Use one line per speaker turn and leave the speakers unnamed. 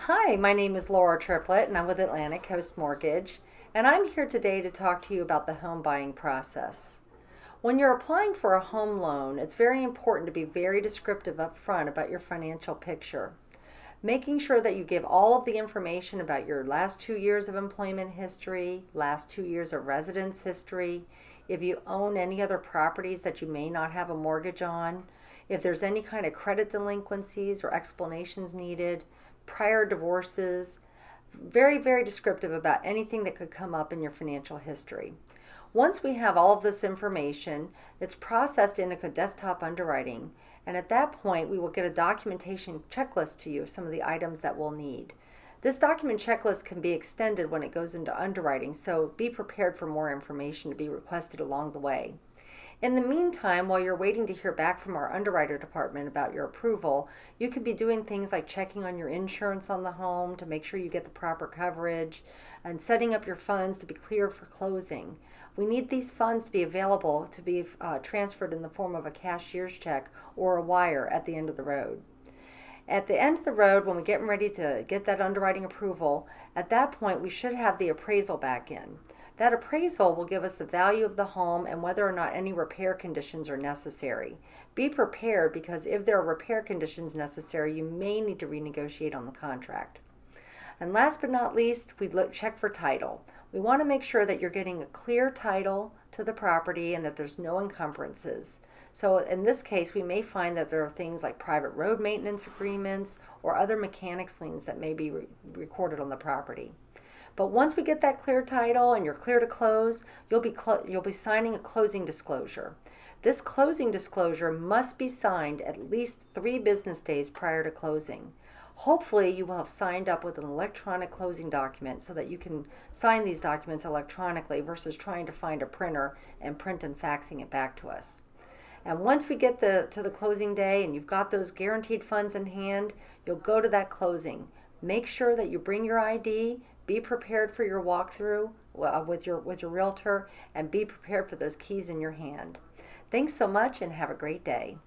Hi, my name is Laura Triplett and I'm with Atlantic Coast Mortgage, and I'm here today to talk to you about the home buying process. When you're applying for a home loan, it's very important to be very descriptive up front about your financial picture. Making sure that you give all of the information about your last 2 years of employment history, last 2 years of residence history, if you own any other properties that you may not have a mortgage on, if there's any kind of credit delinquencies or explanations needed, prior divorces, very descriptive about anything that could come up in your financial history. Once we have all of this information, it's processed in a desktop underwriting, and at that point we will get a documentation checklist to you of some of the items that we'll need. This document checklist can be extended when it goes into underwriting, so be prepared for more information to be requested along the way. In the meantime, while you're waiting to hear back from our underwriter department about your approval, you could be doing things like checking on your insurance on the home to make sure you get the proper coverage and setting up your funds to be cleared for closing. We need these funds to be available to be transferred in the form of a cashier's check or a wire at the end of the road. At the end of the road, when we're getting ready to get that underwriting approval, at that point we should have the appraisal back in. That appraisal will give us the value of the home and whether or not any repair conditions are necessary. Be prepared because if there are repair conditions necessary, you may need to renegotiate on the contract. And last but not least, we check for title. We want to make sure that you're getting a clear title to the property and that there's no encumbrances. So in this case, we may find that there are things like private road maintenance agreements or other mechanics liens that may be recorded on the property. But once we get that clear title and you're clear to close, you'll be signing a closing disclosure. This closing disclosure must be signed at least 3 business days prior to closing. Hopefully you will have signed up with an electronic closing document so that you can sign these documents electronically versus trying to find a printer and print and faxing it back to us. And once we get to the closing day and you've got those guaranteed funds in hand, you'll go to that closing. Make sure that you bring your ID, be prepared for your walkthrough with your realtor, and be prepared for those keys in your hand. Thanks so much and have a great day.